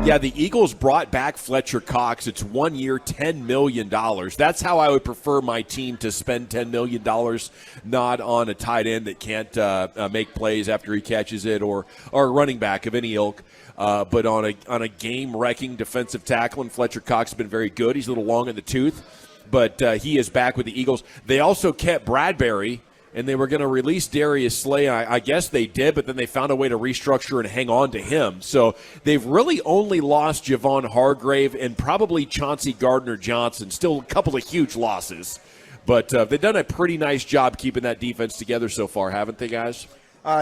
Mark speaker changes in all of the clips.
Speaker 1: Yeah, the Eagles brought back Fletcher Cox. It's 1 year, $10 million. That's how I would prefer my team to spend $10 million, not on a tight end that can't make plays after he catches it, or a running back of any ilk. But on a game-wrecking defensive tackle, and Fletcher Cox has been very good. He's a little long in the tooth, but he is back with the Eagles. They also kept Bradbury, and they were going to release Darius Slay. I guess they did, but then they found a way to restructure and hang on to him. So they've really only lost Javon Hargrave and probably Chauncey Gardner-Johnson. Still a couple of huge losses. But they've done a pretty nice job keeping that defense together so far, haven't they, guys?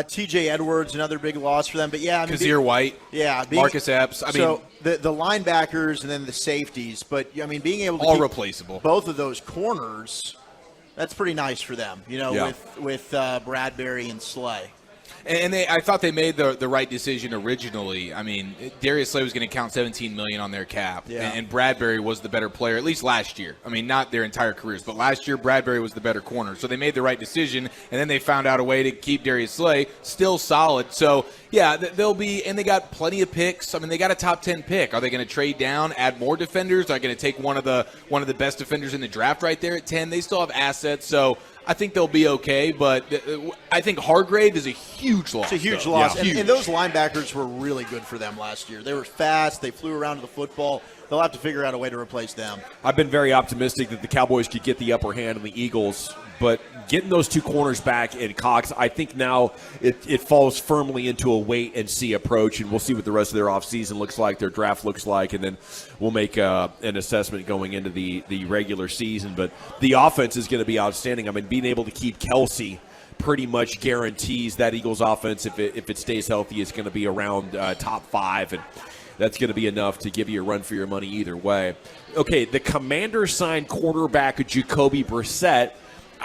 Speaker 2: T.J. Edwards, another big loss for them. But, yeah.
Speaker 3: Kazir White.
Speaker 2: Yeah.
Speaker 3: Marcus Epps.
Speaker 2: So the linebackers and then the safeties. But, I mean, being able to
Speaker 3: all
Speaker 2: keep
Speaker 3: replaceable.
Speaker 2: Both of those corners, that's pretty nice for them, with Bradbury and Slay.
Speaker 3: And I thought they made the right decision originally. I mean, Darius Slay was going to count $17 million on their cap, and Bradbury was the better player, at least last year. I mean, not their entire careers, but last year Bradbury was the better corner. So they made the right decision, and then they found out a way to keep Darius Slay still solid. So, yeah, they'll be – and they got plenty of picks. I mean, they got a top 10 pick. Are they going to trade down, add more defenders? Are they going to take one of the best defenders in the draft right there at 10? They still have assets, so – I think they'll be okay, but I think Hargrave is a huge loss.
Speaker 2: It's a huge loss. Yeah. And those linebackers were really good for them last year. They were fast. They flew around to the football. They'll have to figure out a way to replace them.
Speaker 1: I've been very optimistic that the Cowboys could get the upper hand on the Eagles, but getting those two corners back and Cox, I think now it falls firmly into a wait-and-see approach, and we'll see what the rest of their offseason looks like, their draft looks like, and then we'll make an assessment going into the regular season. But the offense is going to be outstanding. I mean, being able to keep Kelsey pretty much guarantees that Eagles offense, if it stays healthy, is going to be around top 5, and that's going to be enough to give you a run for your money either way. Okay, the Commanders signed quarterback Jacoby Brissett.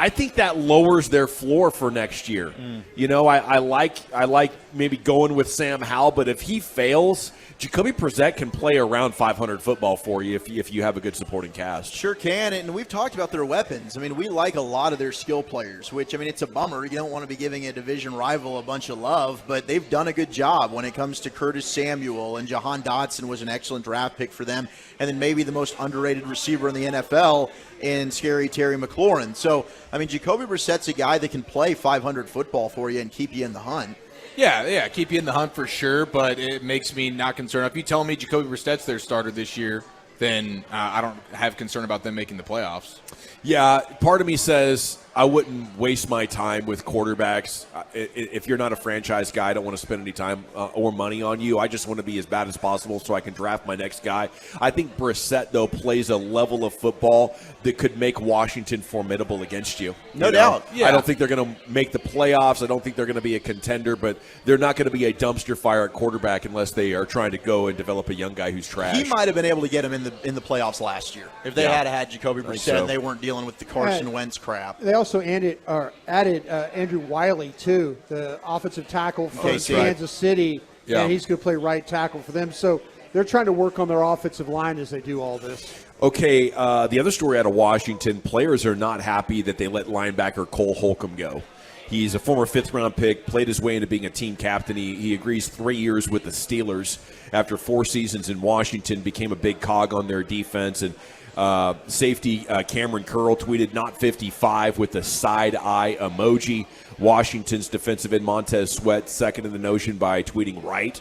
Speaker 1: I think that lowers their floor for next year. You know, I like maybe going with Sam Howell, but if he fails, Jacoby Brissett can play around 500 football for you if you have a good supporting cast.
Speaker 2: Sure can, and we've talked about their weapons. I mean, we like a lot of their skill players, which, I mean, it's a bummer. You don't want to be giving a division rival a bunch of love, but they've done a good job when it comes to Curtis Samuel, and Jahan Dotson was an excellent draft pick for them, and then maybe the most underrated receiver in the NFL in Scary Terry McLaurin. So, I mean, Jacoby Brissett's a guy that can play 500 football for you and keep you in the hunt.
Speaker 3: Yeah, keep you in the hunt for sure, but it makes me not concerned. If you tell me Jacoby Brissett's their starter this year, then I don't have concern about them making the playoffs.
Speaker 1: Yeah, part of me says I wouldn't waste my time with quarterbacks. If you're not a franchise guy, I don't want to spend any time or money on you. I just want to be as bad as possible so I can draft my next guy. I think Brissett, though, plays a level of football that could make Washington formidable against you.
Speaker 2: No doubt.
Speaker 1: Yeah. I don't think they're going to make the playoffs. I don't think they're going to be a contender, but they're not going to be a dumpster fire at quarterback unless they are trying to go and develop a young guy who's trash.
Speaker 2: He might have been able to get him in the playoffs last year if they had Jacoby Brissett and they weren't dealing with the Carson Wentz crap.
Speaker 4: They also added Andrew Wiley, too, the offensive tackle from Kansas City, and he's going to play right tackle for them. So they're trying to work on their offensive line as they do all this.
Speaker 1: Okay, the other story out of Washington, players are not happy that they let linebacker Cole Holcomb go. He's a former fifth-round pick, played his way into being a team captain. He agrees 3 years with the Steelers after 4 seasons in Washington, became a big cog on their defense. And safety Cameron Curl tweeted not 55 with a side-eye emoji. Washington's defensive end Montez Sweat second in the notion by tweeting right.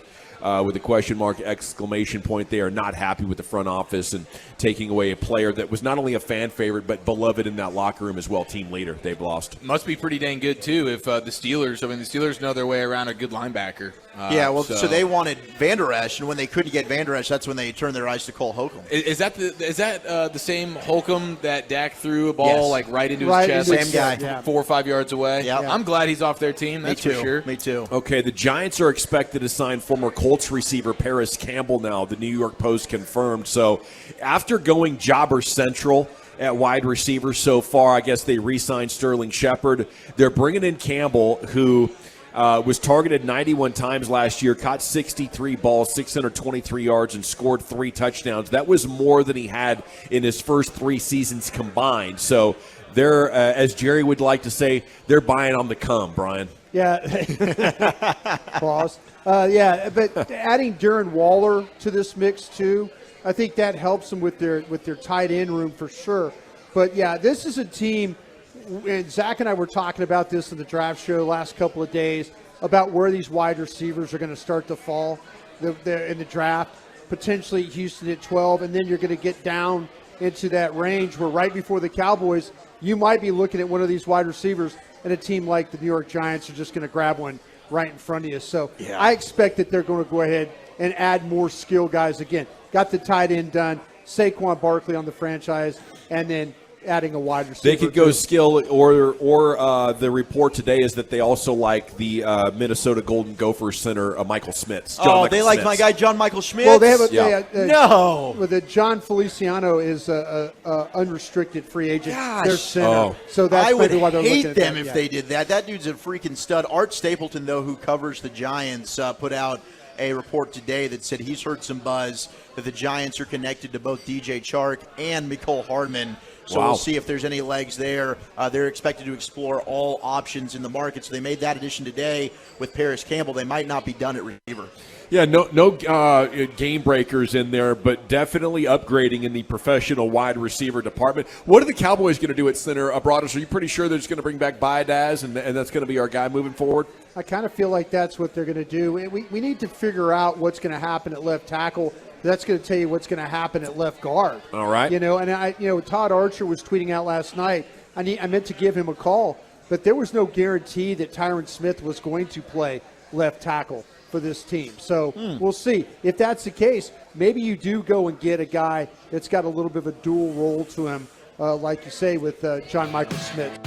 Speaker 1: With a question mark, exclamation point. They are not happy with the front office and taking away a player that was not only a fan favorite but beloved in that locker room as well, team leader. They've lost.
Speaker 3: Must be pretty dang good, too, if the Steelers know their way around a good linebacker.
Speaker 2: So they wanted Van Der Esch, and when they couldn't get Van Der Esch, that's when they turned their eyes to Cole Holcomb.
Speaker 3: Is that the same Holcomb that Dak threw a ball right into his chest?
Speaker 2: Same guy.
Speaker 3: 4 or 5 yards away?
Speaker 2: Yep.
Speaker 3: I'm glad he's off their team, that's for sure.
Speaker 2: Me too.
Speaker 1: Okay, the Giants are expected to sign former Colts receiver Paris Campbell now, the New York Post confirmed. So after going jobber central at wide receiver so far, I guess they re-signed Sterling Shepard. They're bringing in Campbell, who was targeted 91 times last year, caught 63 balls, 623 yards, and scored 3 touchdowns. That was more than he had in his first 3 seasons combined. So they're, as Jerry would like to say, they're buying on the come, Brian.
Speaker 4: Yeah. Pause. Yeah, but adding Darren Waller to this mix too, I think that helps them with their tight end room for sure. But yeah, this is a team, and Zach and I were talking about this in the draft show last couple of days about where these wide receivers are going to start to fall in the draft. Potentially Houston at 12, and then you're going to get down into that range where right before the Cowboys, you might be looking at one of these wide receivers, and a team like the New York Giants are just going to grab one right in front of you. So yeah. I expect that they're going to go ahead and add more skill guys again. Got the tight end done, Saquon Barkley on the franchise, and then adding a wide receiver.
Speaker 1: They could go skill, or the report today is that they also like the Minnesota Golden Gophers center, Michael Schmitz.
Speaker 2: They like my guy John Michael Schmitz.
Speaker 4: Well, they have
Speaker 2: the
Speaker 4: John Feliciano is a unrestricted free agent.
Speaker 2: Gosh.
Speaker 4: Their center. So that's
Speaker 2: I would
Speaker 4: why they're
Speaker 2: hate
Speaker 4: looking at
Speaker 2: them
Speaker 4: that.
Speaker 2: if they did that. That dude's a freaking stud. Art Stapleton, though, who covers the Giants, put out a report today that said he's heard some buzz that the Giants are connected to both DJ Chark and Mecole Hardman. So We'll see if there's any legs there. They're expected to explore all options in the market. So they made that addition today with Paris Campbell. They might not be done at receiver.
Speaker 1: Yeah, no game breakers in there, but definitely upgrading in the professional wide receiver department. What are the Cowboys going to do at center? Broadus, are you pretty sure they're just going to bring back Baidaz, and that's going to be our guy moving forward?
Speaker 4: I kind of feel like that's what they're going to do. We need to figure out what's going to happen at left tackle. That's going to tell you what's going to happen at left guard.
Speaker 1: All right.
Speaker 4: And Todd Archer was tweeting out last night. I meant to give him a call, but there was no guarantee that Tyron Smith was going to play left tackle for this team. So we'll see. If that's the case, maybe you do go and get a guy that's got a little bit of a dual role to him, like you say with John Michael Schmitz.